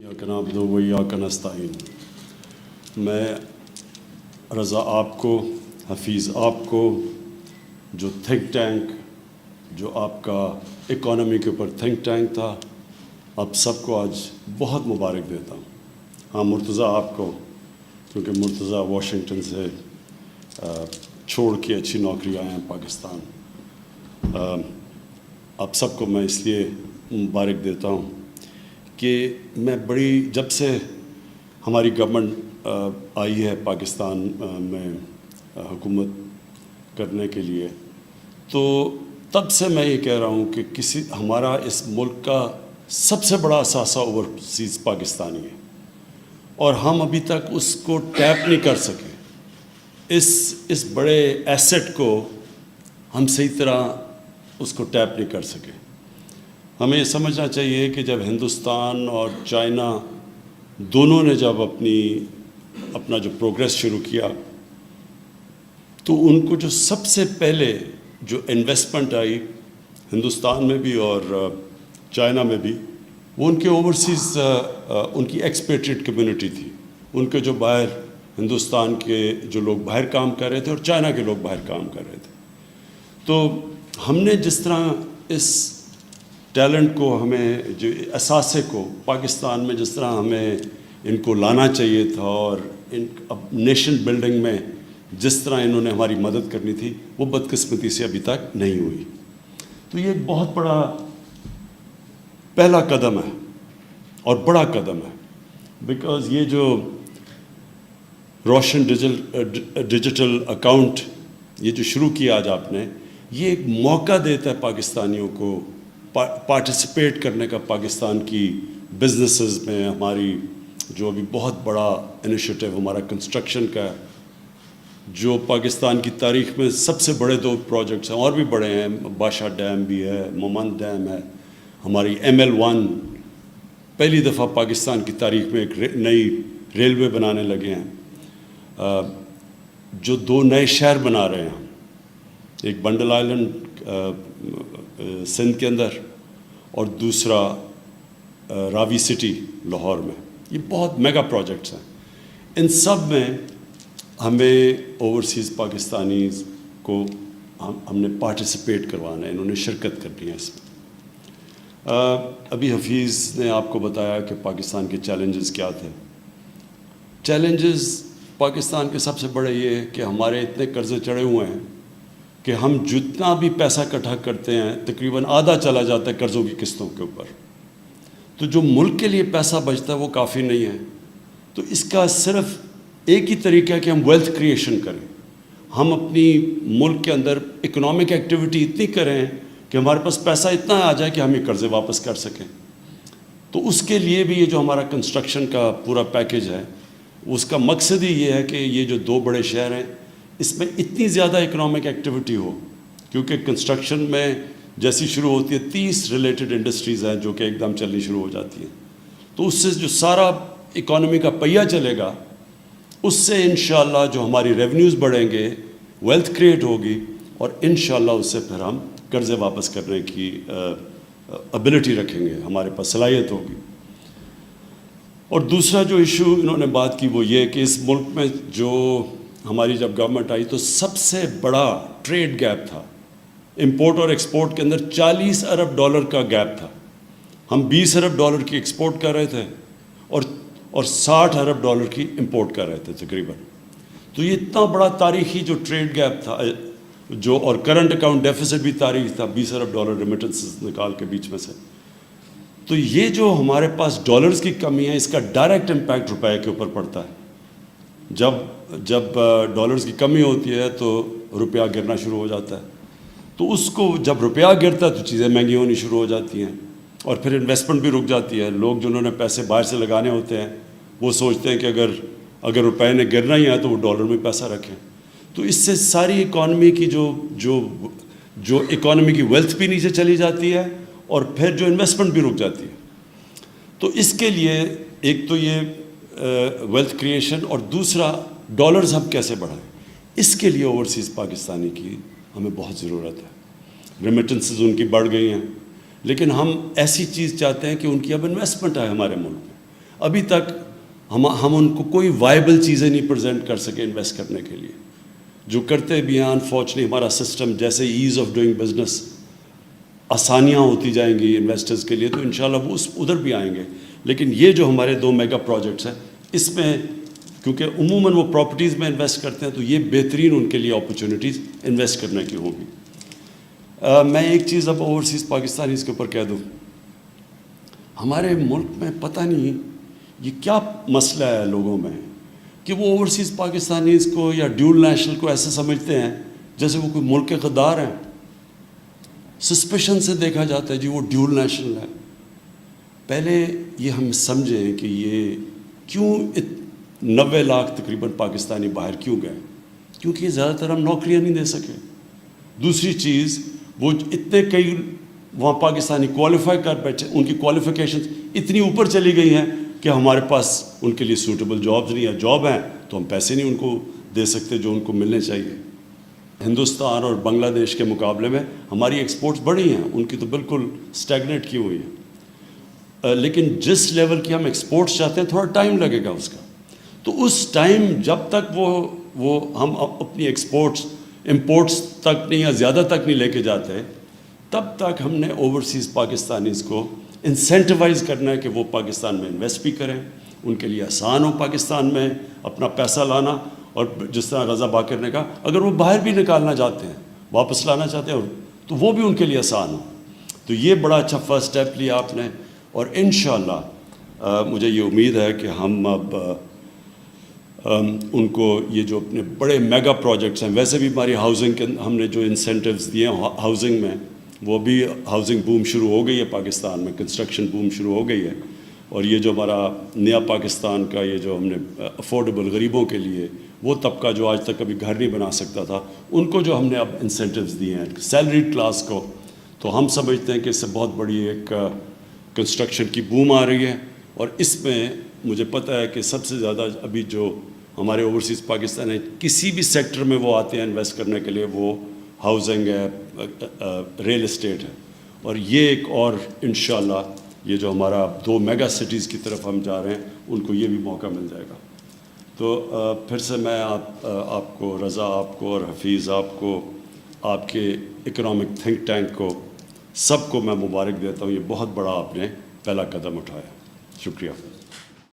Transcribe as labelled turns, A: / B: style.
A: इय्याक नअबुदु व इय्याक नस्तईन। मैं रज़ा आपको, हफीज़ आपको, जो थिंक टैंक, जो आपका इकॉनमी के ऊपर थिंक टैंक था, आप सबको आज बहुत मुबारक देता हूँ। हाँ, मुर्तज़ा आपको, क्योंकि मुर्तज़ा वाशिंगटन से छोड़ के अच्छी नौकरी आए हैं पाकिस्तान। आप सबको मैं इसलिए मुबारक देता हूँ कि मैं जब से हमारी गवर्नमेंट आई है पाकिस्तान में हुकूमत करने के लिए, तो तब से मैं ये कह रहा हूँ कि हमारा इस मुल्क का सबसे बड़ा असासा ओवरसीज़ पाकिस्तानी है और हम अभी तक उसको टैप नहीं कर सके। इस बड़े एसेट को हम सही तरह उसको टैप नहीं कर सके। हमें ये समझना चाहिए कि जब हिंदुस्तान और चाइना दोनों ने जब अपना जो प्रोग्रेस शुरू किया, तो उनको जो सबसे पहले जो इन्वेस्टमेंट आई हिंदुस्तान में भी और चाइना में भी, वो उनके ओवरसीज़ उनकी एक्सपेट्रिएट कम्युनिटी थी। उनके जो बाहर हिंदुस्तान के जो लोग बाहर काम कर रहे थे और चाइना के लोग बाहर काम कर रहे थे। तो हमने जिस तरह इस टैलेंट को, हमें जो असासे को पाकिस्तान में जिस तरह हमें इनको लाना चाहिए था और अब नेशन बिल्डिंग में जिस तरह इन्होंने हमारी मदद करनी थी, वो बदकिस्मती से अभी तक नहीं हुई। तो ये एक बहुत बड़ा पहला कदम है और बड़ा कदम है, बिकॉज़ ये जो रोशन डिजिटल अकाउंट ये जो शुरू किया आज आपने, ये एक मौका देता है पाकिस्तानियों को पार्टिसिपेट करने का पाकिस्तान की बिजनेसेस में। हमारी जो अभी बहुत बड़ा इनिशिएटिव हमारा कंस्ट्रक्शन का, जो पाकिस्तान की तारीख में सबसे बड़े 2 प्रोजेक्ट्स हैं, और भी बड़े हैं, बादशाह डैम भी है, मोमन डैम है, हमारी ML1 पहली दफ़ा पाकिस्तान की तारीख में एक नई रेलवे बनाने लगे हैं, जो 2 नए शहर बना रहे हैं, एक बंडल आइलैंड सिंध के अंदर और दूसरा रावी सिटी लाहौर में। ये बहुत मेगा प्रोजेक्ट्स हैं। इन सब में हमें ओवरसीज़ पाकिस्तानीज़ को हमने पार्टिसिपेट करवाना है, इन्होंने शिरकत करनी है इसमें। अभी हफीज़ ने आपको बताया कि पाकिस्तान के चैलेंजेस क्या थे। चैलेंजेस पाकिस्तान के सबसे बड़े ये कि हमारे इतने कर्ज़े चढ़े हुए हैं कि हम जितना भी पैसा इकट्ठा करते हैं, तकरीबन आधा चला जाता है कर्ज़ों की किस्तों के ऊपर। तो जो मुल्क के लिए पैसा बचता है वो काफ़ी नहीं है। तो इसका सिर्फ एक ही तरीका है कि हम वेल्थ क्रिएशन करें। हम अपनी मुल्क के अंदर इकोनॉमिक एक्टिविटी इतनी करें कि हमारे पास पैसा इतना आ जाए कि हम ये कर्ज़े वापस कर सकें। तो उसके लिए भी ये जो हमारा कंस्ट्रक्शन का पूरा पैकेज है, उसका मकसद ही ये है कि ये जो 2 बड़े शहर हैं, इसमें इतनी ज़्यादा इकोनॉमिक एक्टिविटी हो, क्योंकि कंस्ट्रक्शन में जैसी शुरू होती है 30 रिलेटेड इंडस्ट्रीज़ हैं जो कि एकदम चलनी शुरू हो जाती हैं। तो उससे जो सारा इकोनॉमी का पहिया चलेगा, उससे इंशाअल्लाह जो हमारी रेवेन्यूज़ बढ़ेंगे, वेल्थ क्रिएट होगी और इंशाअल्लाह उससे फिर हम कर्ज़े वापस करने की एबिलिटी रखेंगे, हमारे पास सलाहियत होगी। और दूसरा जो इशू इन्होंने बात की वो ये कि इस मुल्क में जो हमारी जब गवर्नमेंट आई तो सबसे बड़ा ट्रेड गैप था। इंपोर्ट और एक्सपोर्ट के अंदर $40 अरब का गैप था। हम $20 अरब की एक्सपोर्ट कर रहे थे और $60 अरब की इंपोर्ट कर रहे थे तकरीबन। तो ये इतना बड़ा तारीखी जो ट्रेड गैप था, जो और करंट अकाउंट डेफिसिट भी तारीखी था, $20 अरब रेमिटेंसेस निकाल के बीच में से। तो ये जो हमारे पास डॉलर्स की कमी है, इसका डायरेक्ट इम्पैक्ट रुपए के ऊपर पड़ता है। जब डॉलर्स की कमी होती है तो रुपया गिरना शुरू हो जाता है। तो उसको जब रुपया गिरता है तो चीज़ें महंगी होनी शुरू हो जाती हैं और फिर इन्वेस्टमेंट भी रुक जाती है। लोग जिन्होंने पैसे बाहर से लगाने होते हैं, वो सोचते हैं कि अगर रुपए ने गिरना ही है तो वो डॉलर में पैसा रखें। तो इससे सारी इकॉनमी की जो इकॉनमी की वेल्थ भी नीचे चली जाती है और फिर जो इन्वेस्टमेंट भी रुक जाती है। तो इसके लिए एक तो ये वेल्थ क्रिएशन और दूसरा डॉलर्स हम कैसे बढ़ाएं, इसके लिए ओवरसीज़ पाकिस्तानी की हमें बहुत ज़रूरत है। रेमिटेंसेस उनकी बढ़ गई हैं, लेकिन हम ऐसी चीज़ चाहते हैं कि उनकी अब इन्वेस्टमेंट आए हमारे मुल्क में। ابھی تک ہم ان کو کوئی وائبل چیزیں نہیں پریزنٹ کر سکے انویسٹ کرنے کے لیے. جو کرتے بھی ہیں انفارچونیٹلی ہمارا سسٹم جیسے ایز آف ڈوئنگ بزنس آسانیاں ہوتی جائیں گی انویسٹرز کے لیے تو انشاءاللہ وہ ادھر بھی آئیں گے. لیکن یہ جو ہمارے 2 میگا پروجیکٹس ہیں اس میں کیونکہ عموماً وہ پراپرٹیز میں انویسٹ کرتے ہیں تو یہ بہترین ان کے لیے اپرچونیٹیز انویسٹ کرنے کی ہوں گی. میں ایک چیز اب اوورسیز پاکستانیز کے اوپر کہہ دوں, ہمارے ملک میں پتہ نہیں یہ کیا مسئلہ ہے لوگوں میں کہ وہ اوورسیز پاکستانیز کو یا ڈیول نیشنل کو ایسے سمجھتے ہیں جیسے وہ کوئی ملک کے غدار ہیں. سسپیشن سے دیکھا جاتا ہے جی وہ ڈیول نیشنل ہے. پہلے یہ ہم سمجھیں کہ یہ کیوں 90 لاکھ تقریباً پاکستانی باہر کیوں گئے, کیونکہ زیادہ تر ہم نوکریاں نہیں دے سکے. دوسری چیز وہ اتنے کئی وہاں پاکستانی کوالیفائی کر بیٹھے, ان کی کوالیفیکیشنز اتنی اوپر چلی گئی ہیں کہ ہمارے پاس ان کے لیے سوٹیبل جابز نہیں ہیں. جاب ہیں تو ہم پیسے نہیں ان کو دے سکتے جو ان کو ملنے چاہیے. ہندوستان اور بنگلہ دیش کے مقابلے میں ہماری ایکسپورٹس بڑی ہیں, ان کی تو بالکل اسٹیگنیٹ کی ہوئی ہیں. لیکن جس لیول کی ہم ایکسپورٹس چاہتے ہیں تھوڑا ٹائم لگے گا اس کا. تو اس ٹائم جب تک وہ ہم اپنی ایکسپورٹس امپورٹس تک نہیں یا زیادہ تک نہیں لے کے جاتے, تب تک ہم نے اوورسیز پاکستانیز کو انسینٹیوائز کرنا ہے کہ وہ پاکستان میں انویسٹ بھی کریں. ان کے لیے آسان ہو پاکستان میں اپنا پیسہ لانا, اور جس طرح رضا باقر نے کہا اگر وہ باہر بھی نکالنا چاہتے ہیں واپس لانا چاہتے ہیں تو وہ بھی ان کے لیے آسان ہو. تو یہ بڑا اچھا فرسٹ اسٹیپ لیا آپ نے, اور انشاءاللہ مجھے یہ امید ہے کہ ہم اب ان کو یہ جو اپنے بڑے میگا پروجیکٹس ہیں, ویسے بھی ہماری ہاؤسنگ کے ہم نے جو انسینٹیوز دیے ہیں ہاؤسنگ میں, وہ بھی ہاؤسنگ بوم شروع ہو گئی ہے پاکستان میں, کنسٹرکشن بوم شروع ہو گئی ہے. اور یہ جو ہمارا نیا پاکستان کا یہ جو ہم نے افورڈیبل غریبوں کے لیے, وہ طبقہ جو آج تک کبھی گھر نہیں بنا سکتا تھا, ان کو جو ہم نے اب انسینٹیوز دیے ہیں سیلریڈ کلاس کو, تو ہم سمجھتے ہیں کہ اس سے بہت بڑی ایک کنسٹرکشن کی بوم آ رہی ہے. اور اس میں مجھے پتہ ہے کہ سب سے زیادہ ابھی جو ہمارے اوورسیز پاکستان ہے کسی بھی سیکٹر میں وہ آتے ہیں انویسٹ کرنے کے لیے, وہ ہاؤسنگ ہے, ریل اسٹیٹ ہے. اور یہ ایک اور انشاءاللہ یہ جو ہمارا 2 میگا سٹیز کی طرف ہم جا رہے ہیں ان کو یہ بھی موقع مل جائے گا. تو پھر سے میں آپ کو, رضا آپ کو اور حفیظ آپ کو, آپ کے اکنامک تھنک ٹینک کو, سب کو میں مبارک دیتا ہوں. یہ بہت بڑا آپ نے پہلا قدم اٹھایا. شکریہ.